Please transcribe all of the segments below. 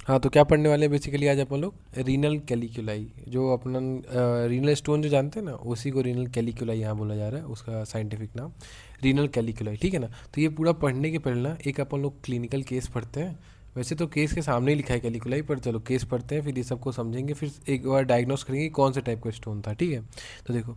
हाँ, तो क्या पढ़ने वाले हैं बेसिकली आज अपन लोग? रीनल कैलिकुलाई, जो अपना रीनल स्टोन जो जानते हैं ना, उसी को रीनल कैलिकुलाई यहाँ बोला जा रहा है, उसका साइंटिफिक नाम रीनल कैलिकुलाई, ठीक है ना। तो ये पूरा पढ़ने के पहले ना एक अपन लोग क्लिनिकल केस पढ़ते हैं। वैसे तो केस के सामने ही लिखा है कैलिकुलाई, पर चलो केस पढ़ते हैं, फिर ये सबको समझेंगे, फिर एक बार डायग्नोस करेंगे कि कौन से टाइप का स्टोन था, ठीक है। तो देखो,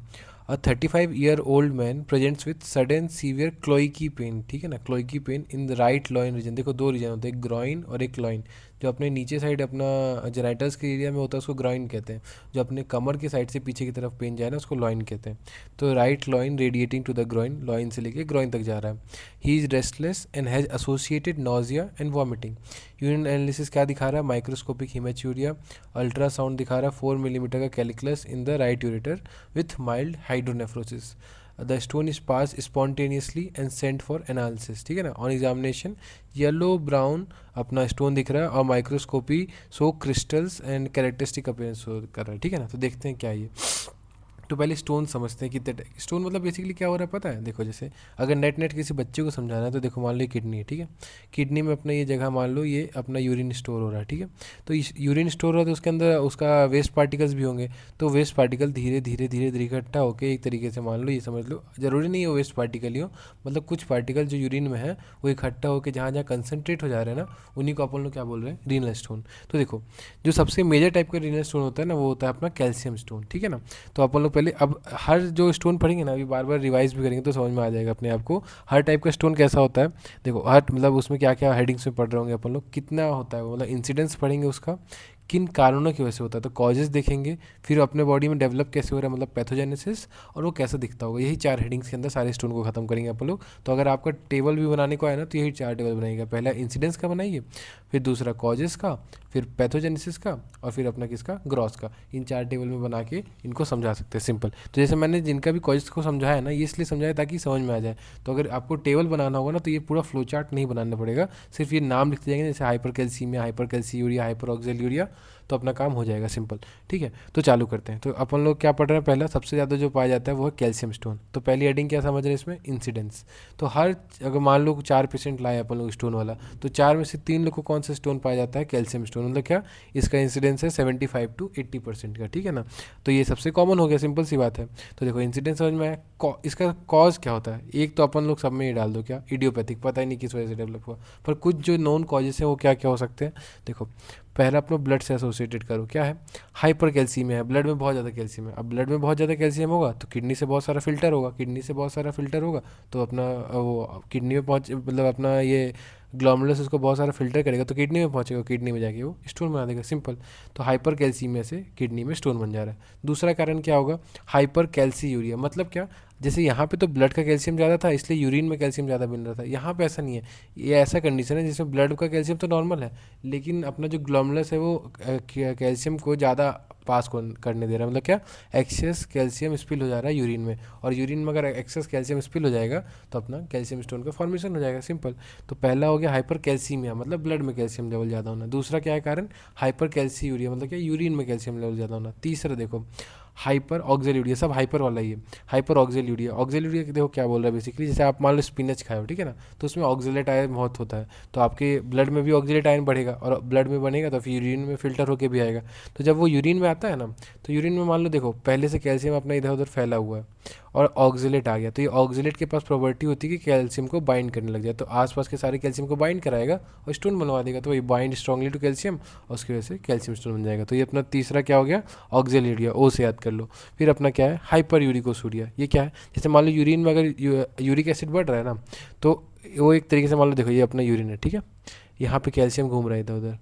a 35-year-old man presents with sudden severe colicky pain, ठीक है ना, colicky pain in the right loin region. देखो दो रीजन होते हैं, एक ग्रॉइन और एक लॉइन। जो अपने नीचे साइड अपना जेनाइटल्स के एरिया में होता है उसको ग्रॉइन कहते हैं। जो अपने कमर की साइड से पीछे की तरफ पेन जाए ना उसको लॉइन कहते हैं। तो right loin radiating to the groin, loin से लेके ग्रॉइन तक जा रहा है। He is restless and has associated nausea and vomiting. Urine analysis क्या दिखा रहा है? माइक्रोस्कोपिक हिमेच्यूरिया। अल्ट्रासाउंड दिखा रहा है 4 मिलीमीटर का calculus in the right ureter with mild hydronephrosis. The stone is pass spontaneously and sent for analysis, ठीक है ना। ऑन एग्जामिनेशन येलो ब्राउन अपना स्टोन दिख रहा है और microscopy so crystals and characteristic appearance show कर रहा है, ठीक है ना। तो देखते हैं क्या है ये। तो पहले स्टोन समझते हैं कितने स्टोन मतलब बेसिकली क्या हो रहा है पता है? देखो जैसे अगर नेट नेट किसी बच्चे को समझाना है तो देखो मान लो ये किडनी है, ठीक है। किडनी में अपना ये जगह मान लो ये अपना यूरिन स्टोर हो रहा है, ठीक है। तो इस यूरिन स्टोर हो रहा है तो उसके अंदर उसका वेस्ट पार्टिकल्स भी होंगे। तो वेस्ट पार्टिकल धीरे धीरे धीरे धीरे इकट्ठा होकर एक तरीके से मान लो ये समझ लो, ज़रूरी नहीं है वो वेस्ट पार्टिकल ही हो, मतलब कुछ पार्टिकल जो यूरिन में है वो इकट्ठा होकर जहाँ जहाँ कंसनट्रेट हो जा रहे हैं ना, उन्हीं को अपन लोग क्या बोल रहे हैं? Renal stone. तो देखो, जो सबसे मेजर टाइप का रीनल स्टोन होता है ना वो होता है अपना कैल्शियम स्टोन, ठीक है ना। तो अपन लोग पहले अब हर जो स्टोन पढ़ेंगे ना, अभी बार बार रिवाइज भी करेंगे तो समझ में आ जाएगा अपने आप को हर टाइप का स्टोन कैसा होता है। देखो हर मतलब उसमें क्या क्या हेडिंग्स में पढ़ रहे होंगे अपन लोग, कितना होता है वो, मतलब इंसिडेंस पढ़ेंगे उसका, किन कारणों की वजह से होता है, तो कॉजेज देखेंगे। फिर अपने बॉडी में डेवलप कैसे हो रहा है, मतलब पैथोजेनेसिस, और वो कैसा दिखता होगा। यही 4 हेडिंग्स के अंदर सारे स्टोन को खत्म करेंगे अपन लोग। तो अगर आपका टेबल भी बनाने को आए ना तो यही 4 टेबल बनाइएगा। पहला इंसिडेंस का बनाइए, फिर दूसरा कॉजेस का, फिर पैथोजेनेसिस का, और फिर अपना किसका? ग्रॉस का। इन 4 टेबल में बना के इनको समझा सकते हैं सिंपल। तो जैसे मैंने जिनका भी कॉजेस को समझाया ना, ये इसलिए समझाया ताकि समझ में आ जाए। तो अगर आपको टेबल बनाना होगा ना तो ये पूरा फ्लो चार्ट नहीं बनाना पड़ेगा, सिर्फ ये नाम लिखते जाएंगे, जैसे हाइपर कैल्सीमिया, हाइपर कैल्सीयूरिया, हाइपर ऑक्सील्यूरिया, तो अपना काम हो जाएगा सिंपल, ठीक है। तो चालू करते हैं। तो अपन लोग क्या पढ़ रहे हैं? पहला सबसे ज़्यादा जो पाया जाता है वो है कैल्शियम स्टोन। तो पहली हेडिंग क्या समझ रहे हैं इसमें? इंसिडेंस। तो हर अगर मान लो 4 पेशेंट लाए अपन लोग स्टोन वाला, तो 4 में से 3 लोग को कौन सा स्टोन पाया जाता है? Calcium stone. मतलब क्या? इसका इंसिडेंस है 75 to 80% का, ठीक है ना। तो ये सबसे कॉमन हो गया, सिंपल सी बात है। तो देखो इंसिडेंस समझ में आया। इसका कॉज क्या होता है? एक तो अपन लोग सब में ये डाल दो, क्या? इडियोपैथिक, पता ही नहीं किस वजह से डेवलप हुआ। पर कुछ जो नॉन कॉजेस हैं वो क्या क्या हो सकते हैं? देखो, पहला अपना ब्लड से एसोसिएटेड करो, क्या है? हाइपर कैल्सीमिया है, ब्लड में बहुत ज़्यादा कैल्शियम है। अब ब्लड में बहुत ज़्यादा कैल्शियम होगा तो किडनी से बहुत सारा फिल्टर होगा, किडनी से बहुत सारा फिल्टर होगा तो अपना वो किडनी में पहुँच, मतलब अपना ये ग्लोमेरुलस उसको बहुत सारा फिल्टर करेगा तो किडनी में पहुंचेगा, किडनी में जाके वो स्टोन बना देगा, सिंपल। तो हाइपर कैल्सीमिया से किडनी में स्टोन बन जा रहा है। दूसरा कारण क्या होगा? हाइपर कैल्सीयूरिया। मतलब क्या? जैसे यहाँ पे तो ब्लड का कैल्शियम ज़्यादा था इसलिए यूरिन में कैल्शियम ज़्यादा बन रहा था, यहाँ पे ऐसा नहीं है। ये ऐसा कंडीशन है जिसमें ब्लड का कैल्शियम तो नॉर्मल है, लेकिन अपना जो ग्लोमेरुलस है वो कैल्शियम को ज़्यादा पास करने दे रहा है। मतलब क्या? एक्सेस कैल्शियम स्पिल हो जा रहा है यूरिन में, और यूरिन में अगर एक्सेस कैल्शियम स्पिल हो जाएगा तो अपना कैल्शियम स्टोन का फॉर्मेशन हो जाएगा, सिंपल। तो पहला हो गया हाइपर कैल्सीमिया, मतलब ब्लड में कैल्शियम लेवल ज़्यादा होना। दूसरा क्या है कारण? हाइपर कैल्सीयूरिया, मतलब क्या? यूरिन में कैल्शियम लेवल ज़्यादा होना। तीसरा देखो हाइपर ऑक्जेल्यूरिया, सब हाइपर वाला ही है। हाइपर ऑक्जेल्यूरिया, ऑक्जेल्यूरिया देखो क्या बोल रहा है बेसिकली, जैसे आप मान लो स्पिनच खाए हो, ठीक है ना, तो उसमें ऑक्जेलेट आयन बहुत होता है, तो आपके ब्लड में भी ऑक्जेलेट आयन बढ़ेगा, और ब्लड में बनेगा तो फिर यूरिन में फिल्टर होकर भी आएगा। तो जब वो यूरिन में आता है ना, तो यूरिन में मान लो देखो पहले से कैल्शियम अपना इधर उधर फैला हुआ है और ऑक्जेलेट आ गया, तो ये ऑक्जेलेट के पास प्रॉपर्टी होती है कि कैल्शियम को बाइंड करने लग जाए, तो आसपास के सारे कैल्शियम को बाइंड कराएगा और स्टोन बनवा देगा। तो वही बाइंड स्ट्रांगली टू कैल्शियम और उसकी वजह से कैल्शियम स्टोन बन जाएगा। तो ये अपना तीसरा क्या हो गया? ऑक्जेलेरिया, ओ से याद कर लो। फिर अपना क्या है? हाइपर यूरिकोसूरिया। ये क्या है? जैसे मान लो यूरिन में अगर यूरिक एसिड बढ़ रहा है ना, तो वो एक तरीके से मान लो देखो ये अपना यूरिन है, ठीक है, यहाँ पे कैल्शियम घूम रहा है इधर उधर,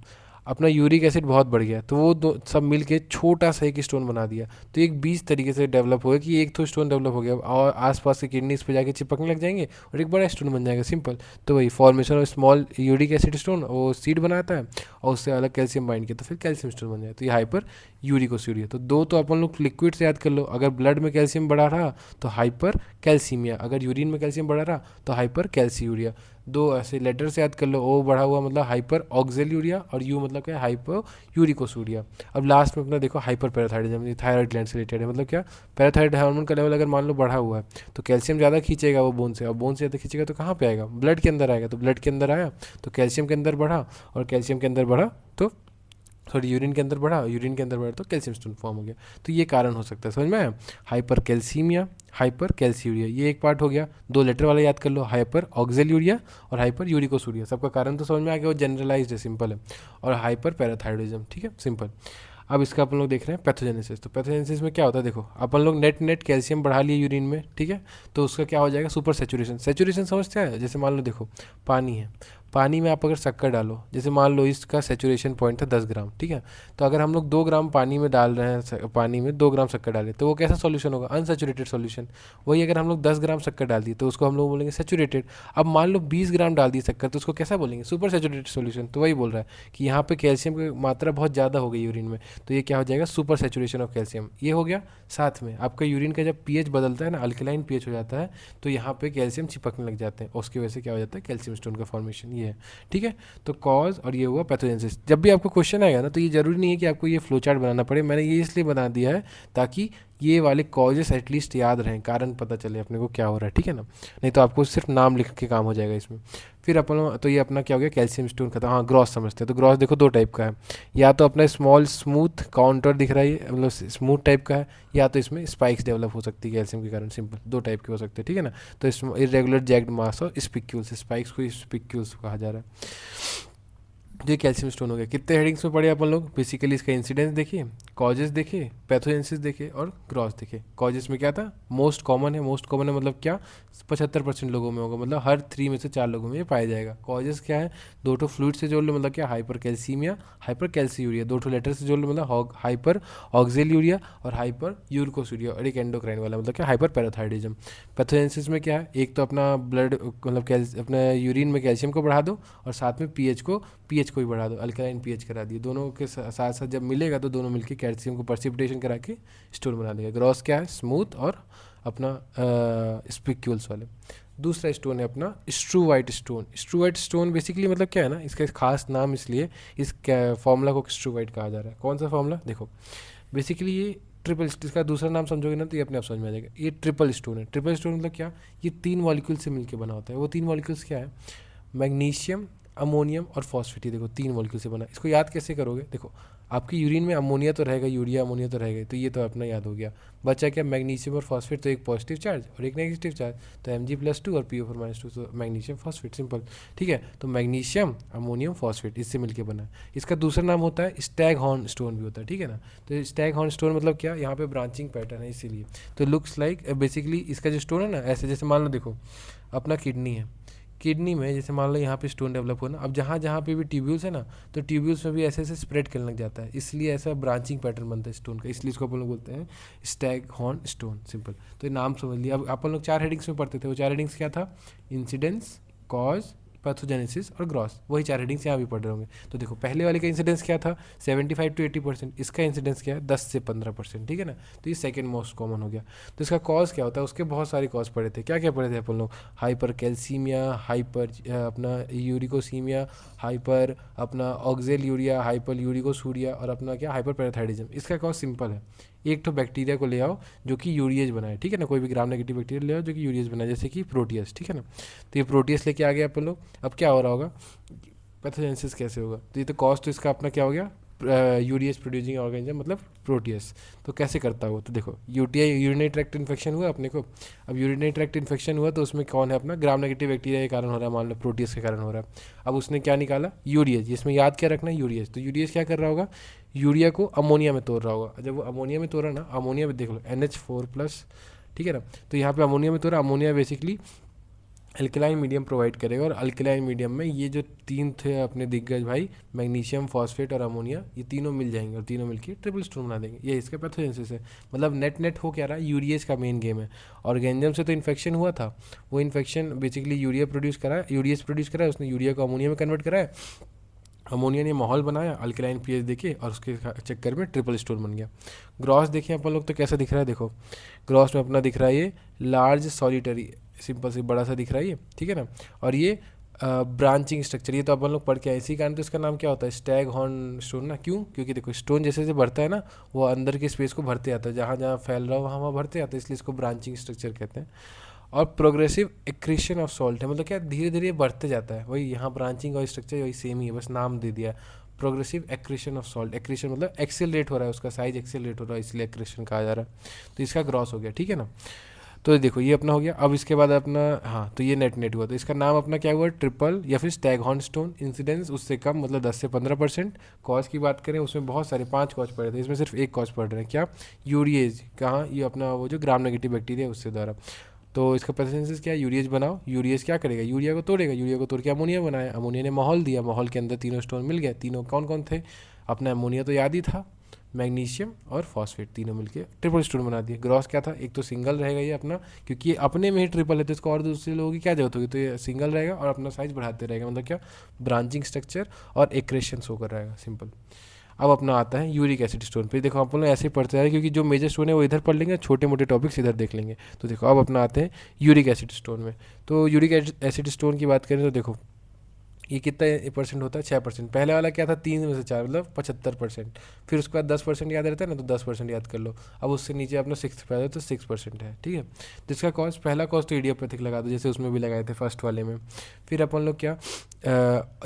अपना यूरिक एसिड बहुत बढ़ गया तो वो दो सब मिल के छोटा सा एक स्टोन बना दिया। तो एक 20 तरीके से डेवलप होगा कि एक तो स्टोन डेवलप हो गया और आसपास के किडनी इस पे जाके चिपकने लग जाएंगे और एक बड़ा स्टोन बन जाएगा, सिंपल। तो वही formation of small uric acid stone, वो सीड बनाता है और उससे अलग कैल्शियम बाइंड किया तो फिर कैल्शियम स्टोन बन जाए। तो ये हाइपर यूरिकोसूरिया। तो दो तो अपन लोग लिक्विड से याद कर लो, अगर ब्लड में कैल्शियम बढ़ा रहा तो हाइपर कैल्सीमिया, अगर यूरिन में कैल्शियम बढ़ा रहा तो हाइपर कैल्सीयूरिया। दो ऐसे लेटर से याद कर लो, ओ बढ़ा हुआ मतलब हाइपर ऑक्जेल्यूरिया और यू मतलब क्या? हाइपर यूरिकोसूरिया। अब लास्ट में अपना देखो हाइपर पैराथायरिज्म, ये थायराइड ग्लैंड से रिलेटेड है। मतलब क्या? पैराथायराइड हार्मोन का लेवल अगर मान लो बढ़ा हुआ है तो कैल्शियम ज़्यादा खींचेगा वो बोन से, और बोन से ज़्यादा खींचेगा तो कहाँ पे आएगा? ब्लड के अंदर आएगा। तो ब्लड के अंदर आया तो कैल्शियम के अंदर बढ़ा, और कैल्शियम के अंदर बढ़ा तो सॉरी यूरिन के अंदर बढ़ा, यूरिन के अंदर बढ़ा तो कैल्शियम स्टोन फॉर्म हो गया। तो ये कारण हो सकता है, समझ में आया। हाइपर कैल्सीमिया, हाइपर कैल्सीयूरिया, ये एक पार्ट हो गया। दो लेटर वाला याद कर लो, हाइपर ऑक्जेल्यूरिया और हाइपर यूरिकोसूरिया। सबका कारण तो समझ में आ गया, वो जनरलाइज्ड है, सिंपल है। और हाइपर पैराथायरॉयडिज्म, ठीक है, सिंपल। अब इसका अपन लोग देख रहे हैं पैथोजेनेसिस। तो पैथोजेनेसिस में क्या होता है, देखो अपन लोग नेट कैल्शियम बढ़ा लिए यूरिन में, ठीक है, तो उसका क्या हो जाएगा, सुपर सेचुरेशन। सेचुरेशन समझते हैं, जैसे मान लो देखो पानी है, पानी में आप अगर शक्कर डालो, जैसे मान लो इसका सेचुरेशन पॉइंट था 10 ग्राम, ठीक है, तो अगर हम लोग 2 ग्राम पानी में डाल रहे हैं, पानी में 2 ग्राम शक्कर डालें, तो वो कैसा सॉल्यूशन होगा, अनसेचुरेटेड सॉल्यूशन। वही अगर हम लोग 10 ग्राम शक्कर डाल दिए तो उसको हम लोग बोलेंगे सेचुरेटेड। अब मान लो 20 ग्राम डाल दी शक्कर, तो उसको कैसा बोलेंगे, सुपर सेचुरेटेड सॉल्यूशन। तो वही बोल रहा है कि यहाँ पे कैल्शियम की मात्रा बहुत ज़्यादा हो गई यूरिन में, तो ये क्या हो जाएगा, सुपर सेचुरेशन ऑफ कैल्शियम। ये हो गया। साथ में आपका यूरिन का जब पीएच बदलता है ना, अल्कलाइन पीएच हो जाता है, तो यहाँ पे कैल्शियम चिपकने लग जाते हैं, और उसकी वजह से क्या हो जाता है, कैल्शियम स्टोन का फॉर्मेशन। ये है, ठीक है। तो कॉज और ये हुआ पैथोजेनेसिस। जब भी आपको क्वेश्चन आएगा ना, तो ये जरूरी नहीं है कि आपको ये फ्लो चार्ट बनाना पड़े, मैंने ये इसलिए बना दिया है ताकि ये वाले कॉजेस एटलीस्ट याद रहें, कारण पता चले अपने को क्या हो रहा है, ठीक है ना। नहीं तो आपको सिर्फ नाम लिख के काम हो जाएगा इसमें। फिर अपन तो ये अपना क्या हो गया, कैल्शियम स्टोन खत्म। हाँ, ग्रॉस समझते हैं, तो ग्रॉस देखो दो टाइप का है, या तो अपना स्मॉल स्मूथ काउंटर दिख रहा है, मतलब स्मूथ टाइप का है, या तो इसमें स्पाइक्स डेवलप हो सकती है कैल्शियम के कारण, सिंपल दो टाइप के हो सकते हैं, ठीक है ना। तो इरेगुलर जैक्ड मास और स्पिक्यूल्स, स्पाइक्स को स्पिक्यूल्स कहा जा रहा है। ये कैल्शियम स्टोन हो गया। कितने हेडिंग्स में पढ़े अपन लोग, बेसिकली इसका इंसिडेंस देखिए, कॉजेस देखे, पैथोजेनेसिस देखे और ग्रॉस देखे। कॉजेस में क्या था, मोस्ट कॉमन है, मोस्ट कॉमन है मतलब क्या, 75% लोगों में होगा, मतलब हर 3 में से 4 लोगों में ये पाया जाएगा। कॉजेस क्या है, दो ठो फ्लूइड से जोड़ लो, मतलब क्या, हाइपर कैल्सीमिया, हाइपर कैल्सीयूरिया, दो ठो लेटर से जोड़ लो, मतलब हाइपर ऑक्जेल्यूरिया और हाइपर यूरिकोसूरिया, और एक एंडोक्राइन वाला मतलब क्या, हाइपर पैराथायरॉयडिज्म। पैथोजेनेसिस में क्या है, एक तो अपना ब्लड मतलब अपना यूरिन में कैल्शियम को बढ़ा दो, और साथ में पीएच को भी बढ़ा दो, अल्कलाइन पीएच करा दिए, दोनों के साथ साथ जब मिलेगा तो दोनों मिलकर कैल्शियम को प्रेसिपिटेशन करा के स्टोन बना देगा। ग्रॉस क्या है, स्मूथ और अपना स्पिक्यूल्स वाले। दूसरा स्टोन है अपना struvite stone. Struvite stone basically मतलब क्या है ना, इसका खास नाम इसलिए इस फॉर्मूला को स्ट्रूवाइट कहा जा रहा है। कौन सा फॉर्मूला, देखो बेसिकली ये ट्रिपल, इसका दूसरा नाम समझोगे ना तो ये अपने आप समझ में आ जाएगा। ये ट्रिपल स्टोन है। ट्रिपल स्टोन मतलब क्या, ये 3 मॉलिक्यूल से मिलकर बना होता है। वो 3 मॉलिक्यूल्स क्या है, मैग्नीशियम, अमोनियम और फॉस्फेट। देखो 3 मॉलिक्यूल से बना। इसको याद कैसे करोगे, देखो आपकी यूरिन में अमोनिया तो रहेगा, यूरिया अमोनिया तो रहेगा, तो ये तो अपना याद हो गया। बचा क्या, मैग्नीशियम और फॉस्फेट, तो एक पॉजिटिव चार्ज और एक नेगेटिव चार्ज, तो Mg+2 और PO4-2, तो मैग्नीशियम फॉस्फेट, सिंपल, ठीक है। तो मैग्नीशियम अमोनियम फॉस्फेट इससे मिलकर बना है। इसका दूसरा नाम होता है स्टैगहॉर्न स्टोन भी होता है, ठीक है ना। तो स्टैगहॉर्न स्टोन मतलब क्या, यहाँ पे ब्रांचिंग पैटर्न है इसीलिए। तो लुक्स लाइक बेसिकली इसका जो स्टोन है ना, ऐसे जैसे मान लो देखो अपना किडनी है, किडनी में जैसे मान लो यहाँ पे स्टोन डेवलप हो ना, अब जहाँ जहाँ पे भी ट्यूब्यूल्स है ना, तो ट्यूब्यूल्स में भी ऐसे ऐसे स्प्रेड करने लग जाता है, इसलिए ऐसा ब्रांचिंग पैटर्न बनता है स्टोन का, इसलिए इसको अपन लोग बोलते हैं स्टैगहॉर्न स्टोन, सिंपल। तो ये नाम समझ लिया। अब अपन लोग 4 हेडिंग्स में पढ़ते थे, वो 4 हेडिंग्स क्या था, इंसिडेंस, कॉज, पैथोजेनेसिस और ग्रॉस, वही 4 हेडिंग्स यहाँ भी पढ़ रहे होंगे। तो देखो पहले वाले का इंसिडेंस क्या था, 75 to 80%, इसका इंसिडेंस क्या है, 10 से 15%, ठीक है ना। तो ये सेकंड मोस्ट कॉमन हो गया। तो इसका कॉज क्या होता है, उसके बहुत सारे कॉज पढ़े थे। क्या क्या पढ़े थे अपन लोग, हाइपर कैल्सीमिया, हाइपर अपना यूरिकोसीमिया, हाइपर अपना ऑक्जेल्यूरिया, हाइपर यूरिकोसूरिया और अपना क्या, हाइपर पैराथायरॉयडिज्म। इसका कॉज सिंपल है, एक तो बैक्टीरिया को ले आओ जो कि यूरिएज बनाए, ठीक है ना, कोई भी ग्राम नेगेटिव बैक्टीरिया ले आओ जो कि यूरिएज बनाए, जैसे कि प्रोटियस, ठीक है ना। तो ये प्रोटियस लेके आ गया अपन लोग। अब क्या हो रहा होगा, पैथोजेनेसिस कैसे होगा, तो ये तो कॉज तो इसका अपना क्या हो गया, यूरिएज प्रोड्यूसिंग ऑर्गेनिज्म मतलब प्रोटियस। तो कैसे करता हो, तो देखो यूटीआई, यूरिनरी ट्रैक्ट इन्फेक्शन हुआ अपने को। अब यूरिनरी ट्रैक्ट इन्फेक्शन हुआ तो उसमें कौन है अपना, ग्राम नेगेटिव बैक्टीरिया के कारण हो रहा है, मान लो प्रोटियस के कारण हो रहा है। अब उसने क्या निकाला, यूरिएज, इसमें याद क्या रखना है, यूरिएज। तो यूरिएज क्या कर रहा होगा, यूरिया को अमोनिया में तोड़ रहा होगा। जब वो अमोनिया में तोड़ा ना, अमोनिया में देख लो NH4+, ठीक है ना, तो यहाँ पे अमोनिया में तोड़ा। Ammonia basically alkaline medium provide करेगा, और अल्कलाइन मीडियम में ये जो 3 थे अपने दिग्गज भाई, मैग्नीशियम, फॉस्फेट और अमोनिया, ये तीनों मिल जाएंगे और तीनों मिलकर ट्रिपल स्टोन बना देंगे। ये इसका पैथोजेनेसिस है। मतलब नेट हो क्या रहा है, यूरिएज का मेन गेम है। ऑर्गेनिज्म से तो इन्फेक्शन हुआ था, वो इन्फेक्शन बेसिकली यूरिया प्रोड्यूस करा, यूरिएज प्रोड्यूस करा, उसने यूरिया को अमोनिया में कन्वर्ट कराया, अमोनिया ने माहौल बनाया, अल्कलाइन पीएच देखे, और उसके चक्कर में ट्रिपल स्टोन बन गया। ग्रॉस देखें अपन लोग तो कैसा दिख रहा है, देखो ग्रॉस में अपना दिख रहा है ये लार्ज सॉलिटरी, सिंपल से बड़ा सा दिख रहा है ये, ठीक है ना। और ये ब्रांचिंग स्ट्रक्चर, ये तो अपन लोग पढ़ के आए, इसी कारण तो इसका नाम क्या होता है, स्टैगहॉर्न स्टोन ना। क्यों, क्योंकि देखो स्टोन जैसे जैसे बढ़ता है ना, वो अंदर के स्पेस को भरते आता है, जहाँ जहाँ फैल रहा हो वहाँ वहाँ भरते आता है, इसलिए इसको ब्रांचिंग स्ट्रक्चर कहते हैं। और प्रोग्रेसिव एक्रीशन ऑफ सॉल्ट है, मतलब क्या, धीरे धीरे बढ़ते जाता है। वही यहाँ ब्रांचिंग और स्ट्रक्चर वही सेम ही है, बस नाम दे दिया। Progressive accretion of salt, accretion मतलब एक्सेलरेट हो रहा है, उसका साइज एक्सेलरेट हो रहा है, इसलिए एक्रेशन कहा जा रहा है। तो इसका ग्रॉस हो गया, ठीक है ना। तो देखो ये अपना हो गया। अब इसके बाद अपना, हाँ तो ये नेट हुआ, तो इसका नाम अपना क्या हुआ, ट्रिपल या फिर स्टैगहॉर्न स्टोन। इंसिडेंस उससे कम, मतलब 10 से 15%। कॉज की बात करें, उसमें बहुत सारे 5 कॉज पड़े थे, इसमें सिर्फ एक कॉज पड़ रहे हैं, क्या, यूरिएज। कहाँ, ये अपना वो जो ग्राम नेगेटिव बैक्टीरिया उससे द्वारा। तो इसका पैथोजेनेसिस क्या है, यूरिएज बनाओ। यूरिएज क्या करेगा, यूरिया को तोड़ेगा, यूरिया को तोड़ के अमोनिया बनाया, अमोनिया ने माहौल दिया, माहौल के अंदर तीनों स्टोन मिल गए। तीनों कौन कौन थे, अपना अमोनिया तो याद ही था, मैग्नीशियम और फॉस्फेट, तीनों मिलके ट्रिपल स्टोन बना दिए। ग्रॉस क्या था, एक तो सिंगल रहेगा ये अपना, क्योंकि ये अपने में ही ट्रिपल है तो इसको और दूसरे लोगों की क्या जरूरत होगी, तो ये सिंगल रहेगा और अपना साइज बढ़ाते रहेगा, मतलब क्या, ब्रांचिंग स्ट्रक्चर और एक्रेशन शो कर रहेगा, सिंपल। अब अपना आता है यूरिक एसिड स्टोन पे। देखो आप लोग ऐसे ही पढ़ते हैं, क्योंकि जो मेजर स्टोन है वो इधर पढ़ लेंगे, छोटे मोटे टॉपिक्स इधर देख लेंगे। तो देखो अब अपना आते हैं यूरिक एसिड स्टोन में। तो यूरिक एसिड स्टोन की बात करें तो देखो ये कितना परसेंट होता है, 6%। पहले वाला क्या था, 3 में से 4, मतलब 75%। फिर उसके बाद 10% याद रहता है ना, तो 10% याद कर लो। अब उससे नीचे अपना 6 पे आ जाए तो 6% है, ठीक है। तो इसका कॉस्ट, पहला कॉस्ट तो इडियोपैथिक लगा दो, जैसे उसमें भी लगाए थे फर्स्ट वाले में। फिर अपन लोग क्या,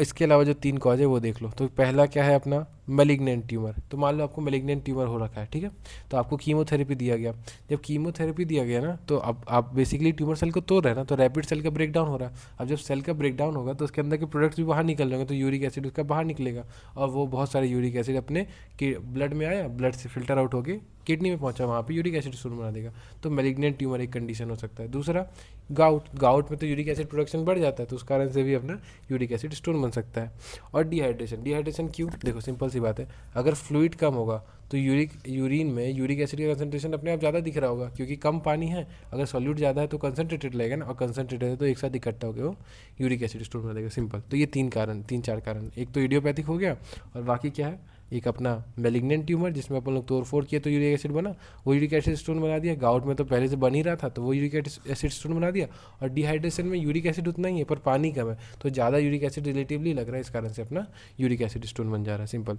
इसके अलावा जो 3 कॉज है वो देख लो। तो पहला क्या है अपना, मेलिग्नेंट ट्यूमर। तो मान लो आपको मेलिग्नेंट ट्यूमर हो रखा है, ठीक है, तो आपको कीमोथेरेपी दिया गया। जब कीमोथेरेपी दिया गया ना, तो अब आप बेसिकली ट्यूमर सेल को तोड़ रहे हैं ना, तो रैपिड सेल का ब्रेकडाउन हो रहा है। अब जब सेल का ब्रेकडाउन होगा तो उसके अंदर के प्रोडक्ट्स भी बाहर निकल जाएंगे, तो यूरिक एसिड उसका बाहर निकलेगा, और वो बहुत सारे यूरिक एसिड अपने ब्लड में आया, ब्लड से फिल्टर आउट होके किडनी में पहुंचा, वहाँ पे यूरिक एसिड स्टोन बना देगा। तो मेलिग्नेंट ट्यूमर एक कंडीशन हो सकता है। दूसरा, गाउट। गाउट में तो यूरिक एसिड प्रोडक्शन बढ़ जाता है, तो उस कारण से भी अपना यूरिक एसिड स्टोन बन सकता है। और डिहाइड्रेशन। डिहाइड्रेशन क्यों, देखो सिंपल सी बात है, अगर फ्लूइड कम होगा तो यूरिन में यूरिक एसिड का कंसंट्रेशन अपने आप ज़्यादा दिख रहा होगा, क्योंकि कम पानी है। अगर सॉल्यूट ज़्यादा है तो कंसंट्रेटेड लगेगा ना, और कंसंट्रेटेड है तो एक साथ इकट्ठा होकर वो यूरिक एसिड स्टोन बना देगा, सिंपल। तो ये 3 4 कारण, एक तो इडियोपैथिक हो गया, और बाकी क्या है, एक अपना मेलिग्नेंट ट्यूमर जिसमें अपन लोग तोड़ फोड़ किए तो यूरिक एसिड बना, वो यूरिक एसिड स्टोन बना दिया। गाउट में तो पहले से बन ही रहा था, तो वो यूरिक एसिड स्टोन बना दिया। और डिहाइड्रेशन में यूरिक एसिड उतना ही है पर पानी कम है, तो ज़्यादा यूरिक एसिड रिलेटिवली लग रहा है, इस कारण से अपना यूरिक एसिड स्टोन बन जा रहा है, सिंपल।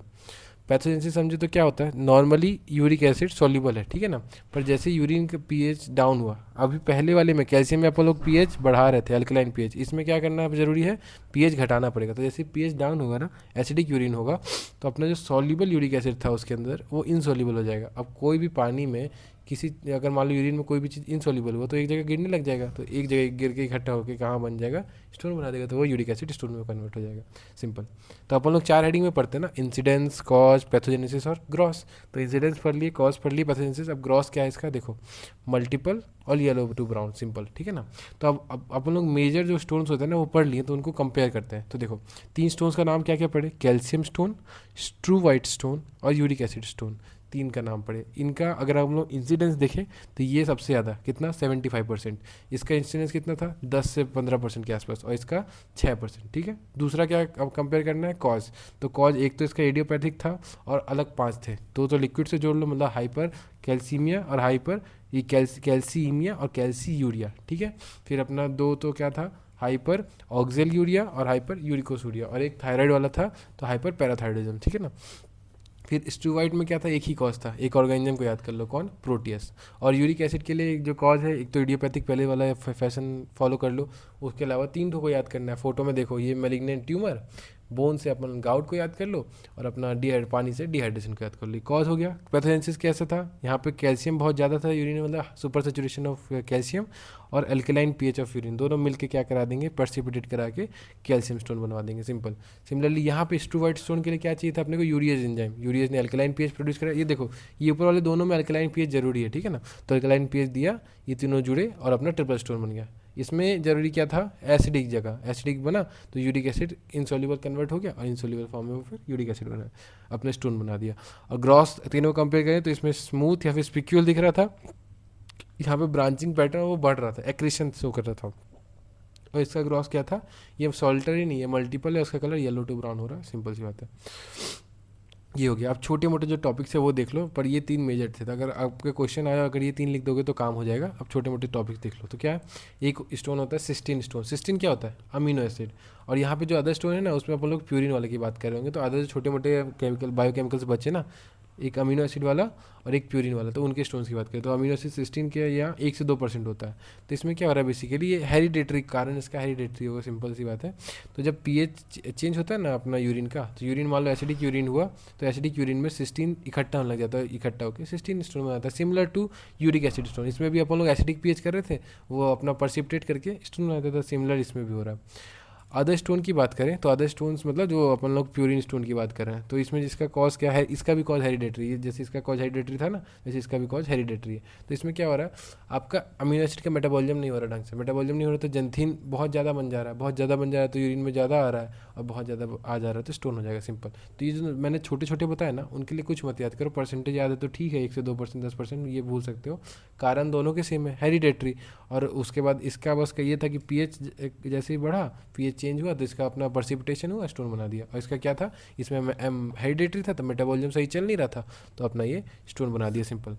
पैथोजेनेसिस समझे तो क्या होता है, नॉर्मली यूरिक एसिड सॉल्युबल है, ठीक है ना, पर जैसे यूरिन का पीएच डाउन हुआ, अभी पहले वाले में कैल्शियम में अपन लोग पीएच बढ़ा रहे थे, अल्कलाइन पीएच, इसमें क्या करना जरूरी है, पीएच घटाना पड़ेगा। तो जैसे पीएच डाउन होगा ना, एसिडिक यूरिन होगा, तो अपना जो सॉल्युबल यूरिक एसिड था उसके अंदर वो इनसॉल्युबल हो जाएगा। अब कोई भी पानी में किसी, अगर मान लो यूरिन में कोई भी चीज़ इनसॉल्युबल हुआ तो एक जगह गिरने लग जाएगा, तो एक जगह गिर के इकट्ठा होकर कहाँ बन जाएगा, स्टोन बना देगा, तो वो यूरिक एसिड स्टोन में कन्वर्ट हो जाएगा, सिंपल। तो अपन लोग 4 हेडिंग में पढ़ते हैं ना, इंसिडेंस, कॉज, पैथोजेनेसिस और ग्रॉस। तो इंसिडेंस पढ़ लिए, कॉज पढ़ लिए, पैथोजेनेसिस। अब ग्रॉस क्या है इसका, देखो मल्टीपल और येलो टू ब्राउन, सिंपल, ठीक है ना। तो अब अपन लोग मेजर जो स्टोन्स होते हैं ना वो पढ़ लिए, तो उनको कंपेयर करते हैं। तो देखो 3 स्टोन्स का नाम क्या क्या पढ़े, calcium stone, true white stone और यूरिक एसिड स्टोन, 3 का नाम पड़े। इनका अगर हम लोग इंसिडेंस देखें तो ये सबसे ज़्यादा कितना, 75%। इसका इंसिडेंस कितना था, 10 से 15% के आसपास, और इसका 6%, ठीक है। दूसरा क्या अब कंपेयर करना है, कॉज। तो कॉज एक तो इसका इडियोपैथिक था और अलग 5 थे, तो लिक्विड से जोड़ लो, मतलब हाइपर कैल्सीमिया और हाइपर ये कैल्सीमिया और कैल्सी यूरिया, ठीक है। फिर अपना 2 तो क्या था, हाइपर ऑक्जेल यूरिया और हाइपर यूरिकोसूरिया, और एक थायराइड वाला था तो हाइपर पैराथायरॉइडिज्म, ठीक है ना। फिर स्टूवाइट में क्या था, एक ही कॉज था, एक ऑर्गेनिज्म को याद कर लो, कौन, प्रोटियस। और यूरिक एसिड के लिए एक जो कॉज है, एक तो इडियोपैथिक पहले वाला फैशन फॉलो कर लो, उसके अलावा 3 ठो को याद करना है। फोटो में देखो, ये मेलिग्नेंट ट्यूमर, बोन से अपन गाउट को याद कर लो, और अपना पानी से डिहाइड्रेशन को याद कर लो, कॉज हो गया। पैथोजेनेसिस कैसा था, यहाँ पे कैल्शियम बहुत ज़्यादा था यूरिन, मतलब सुपर सेचुरेशन ऑफ कैल्शियम, और अल्कलाइन पीएच ऑफ यूरिन, दोनों मिलके क्या करा देंगे, प्रेसिपिटेट करा के कैल्शियम स्टोन बनवा देंगे, सिंपल। सिमिलरली यहाँ पे स्टूवाइट स्टोन के लिए क्या चाहिए था अपने को, यूरियज एंजाइम, यूरियज ने अल्कलाइन पीएच प्रोड्यूस करा। ये देखो ये ऊपर वाले दोनों में अल्कलाइन पीएच जरूरी है, ठीक है ना, तो अल्कलाइन पीएच दिया, ये तीनों जुड़े और अपना ट्रिपल स्टोन बन गया। इसमें जरूरी क्या था, एसिडिक जगह, एसिडिक बना तो यूरिक एसिड इंसॉल्युबल कन्वर्ट हो गया, और इंसॉल्युबल फॉर्म में वो फिर यूरिक एसिड बना, अपने स्टोन बना दिया। और ग्रॉस तीनों कंपेयर करें तो इसमें स्मूथ या फिर स्पिक्यूल दिख रहा था, यहाँ पे ब्रांचिंग पैटर्न वो बढ़ रहा था, एक्रेशन शो कर रहा था। और इसका ग्रॉस क्या था, ये सॉल्टरी नहीं है, मल्टीपल है, उसका कलर येलो टू ब्राउन हो रहा है, सिंपल सी बात है। ये हो गया। अब छोटे मोटे जो टॉपिक्स है वो देख लो, पर ये 3 मेजर थे, तो अगर आपके क्वेश्चन आया, अगर ये 3 लिख दोगे तो काम हो जाएगा। अब छोटे मोटे टॉपिक्स देख लो, तो क्या है, एक स्टोन होता है सिस्टीन स्टोन। सिस्टीन क्या होता है, अमीनो एसिड। और यहाँ पे जो अदर स्टोन है ना, उसमें अपन लोग प्यूरिन वाले की बात कर रहे होंगे, तो अदर जो छोटे मोटे केमिकल बायोकेमिकल्स बचे ना, एक अमीनो एसिड वाला और एक प्यूरिन वाला, तो उनके स्टोन्स की बात करें तो अमीनो एसिड सिस्टीन के यहाँ 1 से 2% होता है। तो इसमें क्या हो रहा है बेसिकली, ये हेरिडेटरी, कारण इसका हेरिडेटरी होगा, सिंपल सी बात है। तो जब पीएच चेंज होता है ना अपना यूरिन का, तो यूरिन मान लो एसिडिक यूरिन हुआ, तो एसिडिक यूरिन में सिस्टीन इकट्ठा होने लग जाता है, इकट्ठा होकर सिस्टीन स्टोन बनाता है, similar to uric acid stone. इसमें भी अपन लोग एसिडिक पीएच कर रहे थे, वो अपना परसिप्टेट करके स्टोन बनाता था, सिमिलर इसमें भी हो रहा है। अदर स्टोन की बात करें तो अदर स्टोन्स मतलब जो अपन लोग प्यूरिन स्टोन की बात कर रहे हैं, तो इसमें जिसका कॉज क्या है, इसका भी कॉज हेरिडेटरी है, जैसे इसका कॉज हेरिडेटरी था ना, वैसे इसका भी कॉज हेरिडेटरी है। तो इसमें क्या हो रहा है, आपका अमीनो एसिड का मेटाबॉलिज्म नहीं हो रहा ढंग से, मेटाबॉलिज्म नहीं हो रहा तो जंथीन बहुत ज़्यादा बन जा रहा है, बहुत ज़्यादा बन जा रहा है तो यूरिन में ज़्यादा आ रहा है, और बहुत ज़्यादा आ जा रहा है तो स्टोन हो जाएगा, सिंपल। तो ये जो मैंने छोटे छोटे बताया ना, उनके लिए कुछ मत याद करो, परसेंटेज याद है तो ठीक है, 1 से 2%, 10% ये भूल सकते हो, कारण दोनों के सेम है, हेरिडेटरी। और उसके बाद इसका बस का ये था कि पीएच जैसे ही बढ़ा, पीएच चेंज हुआ तो इसका अपना परसिपिटेशन हुआ, स्टोन बना दिया। और इसका क्या था, इसमें हेरिडेटरी था तो मेटाबॉलिज्म सही चल नहीं रहा था, तो अपना ये स्टोन बना दिया, सिंपल।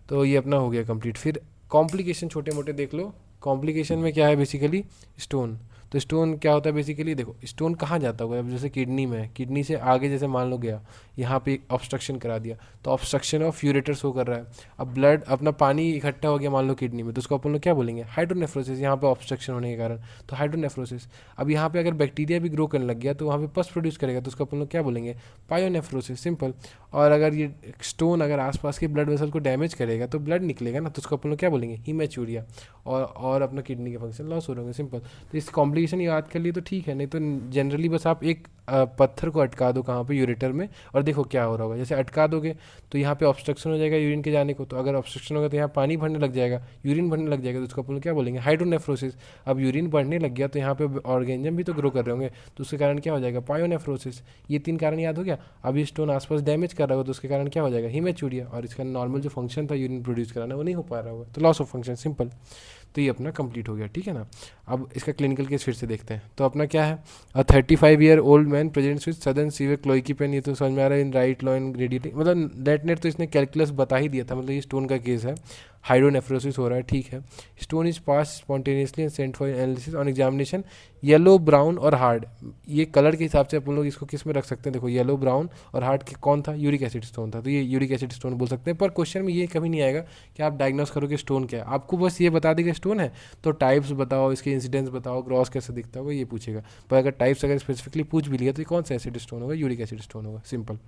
तो ये अपना हो गया कंप्लीट। फिर कॉम्प्लिकेशन छोटे मोटे देख लो। कॉम्प्लिकेशन में क्या है बेसिकली, स्टोन। तो स्टोन क्या होता है बेसिकली, देखो स्टोन कहाँ जाता होगा, अब जैसे किडनी में है, किडनी से आगे जैसे मान लो गया, यहाँ पे ऑब्स्ट्रक्शन करा दिया, तो ऑब्स्ट्रक्शन ऑफ यूरेटर शो कर रहा है। अब ब्लड अपना पानी इकट्ठा हो गया मान लो किडनी में, तो उसको अपन लोग क्या बोलेंगे, हाइड्रोनेफ्रोसिस, यहाँ पे ऑब्स्ट्रक्शन होने के कारण, तो हाइड्रोनेफ्रोसिस। अब यहाँ पे अगर बैक्टीरिया भी ग्रो करने लग गया तो वहाँ पे पस प्रोड्यूस करेगा, तो उसको अपन लोग क्या बोलेंगे, पायोनेफ्रोसिस, सिंपल। और अगर ये स्टोन अगर आसपास के ब्लड वेसल को डैमेज करेगा तो ब्लड निकलेगा ना, तो उसको अपन लोग क्या बोलेंगे, हीमैचूरिया, और अपना किडनी के फंक्शन लॉस हो रहे होंगे, सिंपल। तो इस कॉम्प्लिकेशन याद कर लिए तो ठीक है, नहीं तो जनरली बस आप एक पत्थर को अटका दो कहाँ पे, यूरेटर में, और देखो क्या हो रहा होगा। जैसे अटका दोगे तो यहाँ पे ऑब्स्ट्रक्शन हो जाएगा यूरिन के जाने को, तो अगर ऑब्स्ट्रक्शन होगा तो यहाँ पानी भरने लग जाएगा, यूरिन भरने लग जाएगा, तो उसको अपन लोग क्या बोलेंगे, हाइड्रोनेफ्रोसिस। अब यूरिन बढ़ने लग गया तो यहाँ पे ऑर्गेनिज्म भी तो ग्रो कर रहे होंगे, तो उसके कारण क्या हो जाएगा, पायोनेफ्रोसिस। ये 3 कारण याद हो गया। अब ये स्टोन आसपास डैमेज कर रहा होगा तो उसके कारण क्या हो जाएगा, हीमैचूरिया, और इसका नॉर्मल जो फंक्शन था यूरिन प्रोड्यूस कराना वो नहीं हो पा रहा होगा, तो लॉस ऑफ फंक्शन, सिंपल। तो ये अपना कंप्लीट हो गया, ठीक है ना। अब इसका क्लिनिकल केस फिर से देखते हैं। तो अपना क्या है, 35-year-old man presents with sudden severe colicky pain, ये तो समझ में आ रहा है, in right loin gradient, मतलब नेट नेट तो इसने कैलकुलस बता ही दिया था, मतलब ये स्टोन का केस है, हाइड्रोनेफ्रोसिस हो रहा है, ठीक है। Stone is pass spontaneously and sent for analysis on examination, yellow, brown और हार्ड। ये कलर के हिसाब से अपन लोग इसको किस में रख सकते हैं, देखो येलो, ब्राउन और हार्ड के कौन था, यूरिक एसिड स्टोन था, तो ये यूरिक एसिड स्टोन बोल सकते हैं। पर क्वेश्चन में ये कभी नहीं आएगा कि आप डायग्नोस करोगे स्टोन क्या है, आपको बस ये बता देगा स्टोन है, तो टाइप्स बताओ, इसके इंसिडेंस बताओ, ग्रॉस कैसे दिखता होगा, ये पूछेगा। पर अगर टाइप्स अगर स्पेसिफिकली पूछ भी लिया तो ये कौन सा एसिड स्टोन होगा, यूरिक एसिड स्टोन होगा, सिंपल।